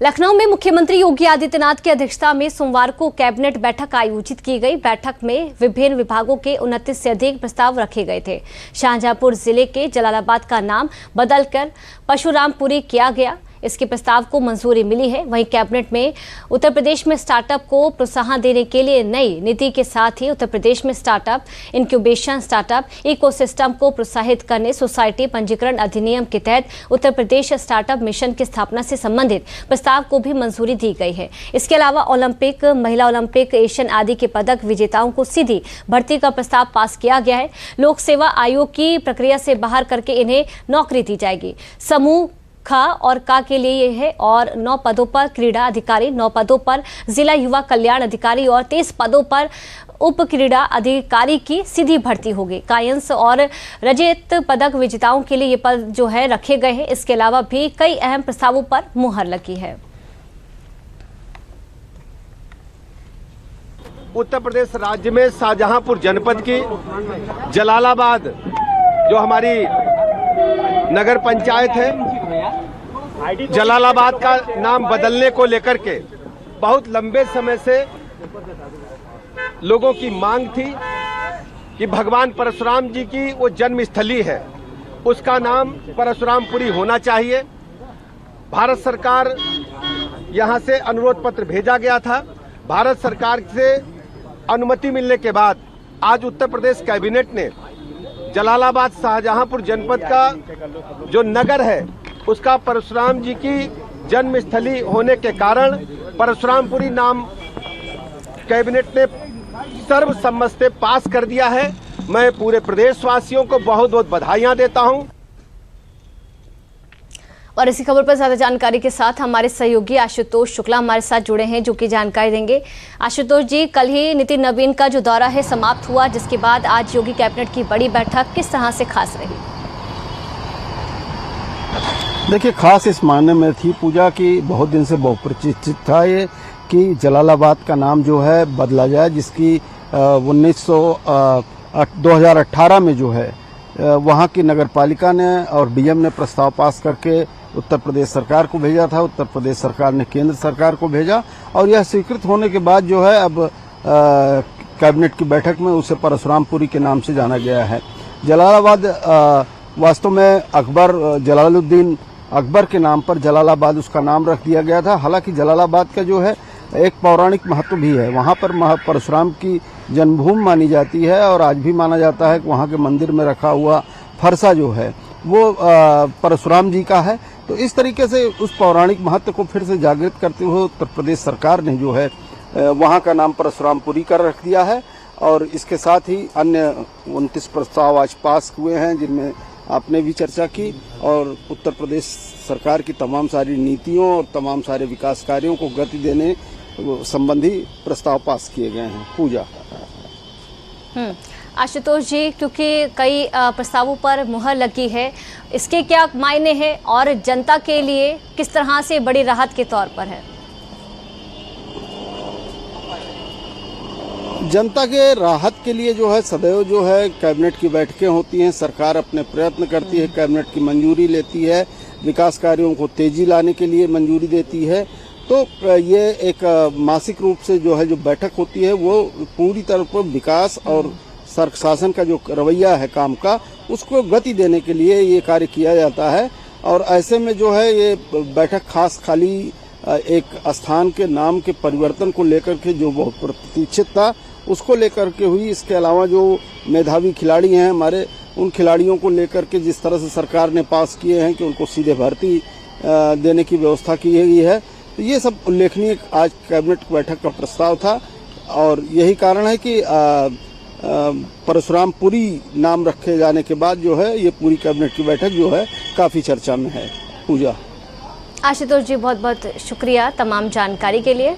लखनऊ में मुख्यमंत्री योगी आदित्यनाथ की अध्यक्षता में सोमवार को कैबिनेट बैठक आयोजित की गई। बैठक में विभिन्न विभागों के 29 से अधिक प्रस्ताव रखे गए थे। शाहजहांपुर जिले के जलालाबाद का नाम बदलकर परशुरामपुरी किया गया। इसके प्रस्ताव को मंजूरी मिली है। वहीं कैबिनेट में उत्तर प्रदेश में स्टार्टअप को प्रोत्साहन देने के लिए नई नीति के साथ ही उत्तर प्रदेश में स्टार्टअप इंक्यूबेशन, स्टार्टअप इकोसिस्टम को प्रोत्साहित करने, सोसाइटी पंजीकरण अधिनियम के तहत उत्तर प्रदेश स्टार्टअप मिशन की स्थापना से संबंधित प्रस्ताव को भी मंजूरी दी गई है। इसके अलावा ओलंपिक, महिला ओलंपिक, एशियन आदि के पदक विजेताओं को सीधी भर्ती का प्रस्ताव पास किया गया है। लोक सेवा आयोग की प्रक्रिया से बाहर करके इन्हें नौकरी दी जाएगी। समूह खा और का के लिए ये है और 9 पदों पर क्रीड़ा अधिकारी, 9 पदों पर जिला युवा कल्याण अधिकारी और 23 पदों पर उप क्रीड़ा अधिकारी की सीधी भर्ती होगी। कायंस और रजत पदक विजेताओं के लिए ये पद जो है रखे गए हैं। इसके अलावा भी कई अहम प्रस्तावों पर मुहर लगी है। उत्तर प्रदेश राज्य में शाहजहांपुर जनपद की जलालाबाद जो हमारी नगर पंचायत है, जलालाबाद का नाम बदलने को लेकर के बहुत लंबे समय से लोगों की मांग थी कि भगवान परशुराम जी की वो जन्मस्थली है, उसका नाम परशुरामपुरी होना चाहिए। भारत सरकार यहां से अनुरोध पत्र भेजा गया था। भारत सरकार से अनुमति मिलने के बाद आज उत्तर प्रदेश कैबिनेट ने जलालाबाद शाहजहांपुर जनपद का जो नगर है उसका परशुराम जी की जन्मस्थली होने के कारण परशुरामपुरी नाम कैबिनेट ने सर्वसम्मत से पास कर दिया है। मैं पूरे प्रदेशवासियों को बहुत बहुत बधाइयां देता हूं। और इसी खबर पर ज्यादा जानकारी के साथ हमारे सहयोगी आशुतोष शुक्ला हमारे साथ जुड़े हैं, जो कि जानकारी देंगे। आशुतोष जी, कल ही नितिन नवीन का जो दौरा है समाप्त हुआ, जिसके बाद आज योगी कैबिनेट की बड़ी बैठक किस तरह से खास रही? देखिए, खास इस मायने में थी पूजा की बहुत दिन से बहुप्रचर्चित था ये कि जलालाबाद का नाम जो है बदला जाए, जिसकी 2018 में जो है वहाँ की नगरपालिका ने और डीएम ने प्रस्ताव पास करके उत्तर प्रदेश सरकार को भेजा था। उत्तर प्रदेश सरकार ने केंद्र सरकार को भेजा और यह स्वीकृत होने के बाद जो है अब कैबिनेट की बैठक में उसे परशुरामपुरी के नाम से जाना गया है। जलालाबाद वास्तव में अकबर जलालुद्दीन अकबर के नाम पर जलालाबाद उसका नाम रख दिया गया था। हालांकि जलालाबाद का जो है एक पौराणिक महत्व भी है। वहाँ पर परशुराम की जन्मभूमि मानी जाती है और आज भी माना जाता है कि वहाँ के मंदिर में रखा हुआ फरसा जो है वो परशुराम जी का है। तो इस तरीके से उस पौराणिक महत्व को फिर से जागृत करते हुए उत्तर प्रदेश सरकार ने जो है वहाँ का नाम परशुरामपुरी कर रख दिया है। और इसके साथ ही अन्य 29 प्रस्ताव आज पास हुए हैं, जिनमें आपने भी चर्चा की और उत्तर प्रदेश सरकार की तमाम सारी नीतियों और तमाम सारे विकास कार्यों को गति देने संबंधी प्रस्ताव पास किए गए हैं। पूजा। आशुतोष जी, क्योंकि कई प्रस्तावों पर मुहर लगी है, इसके क्या मायने हैं और जनता के लिए किस तरह से बड़ी राहत के तौर पर है? जनता के राहत के लिए जो है सदैव जो है कैबिनेट की बैठकें होती हैं। सरकार अपने प्रयत्न करती है, कैबिनेट की मंजूरी लेती है, विकास कार्यों को तेजी लाने के लिए मंजूरी देती है। तो ये एक मासिक रूप से जो है जो बैठक होती है वो पूरी तरह पर विकास और शासन का जो रवैया है काम का, उसको गति देने के लिए ये कार्य किया जाता है। और ऐसे में जो है ये बैठक खास खाली एक स्थान के नाम के परिवर्तन को लेकर के जो बहुत प्रतीक्षित था उसको लेकर के हुई। इसके अलावा जो मेधावी खिलाड़ी हैं हमारे, उन खिलाड़ियों को लेकर के जिस तरह से सरकार ने पास किए हैं कि उनको सीधे भर्ती देने की व्यवस्था की गई है, तो ये सब उल्लेखनीय आज कैबिनेट बैठक का प्रस्ताव था। और यही कारण है कि परशुरामपुरी नाम रखे जाने के बाद जो है ये पूरी कैबिनेट की बैठक जो है काफ़ी चर्चा में है। पूजा। आशुतोष जी, बहुत बहुत शुक्रिया तमाम जानकारी के लिए।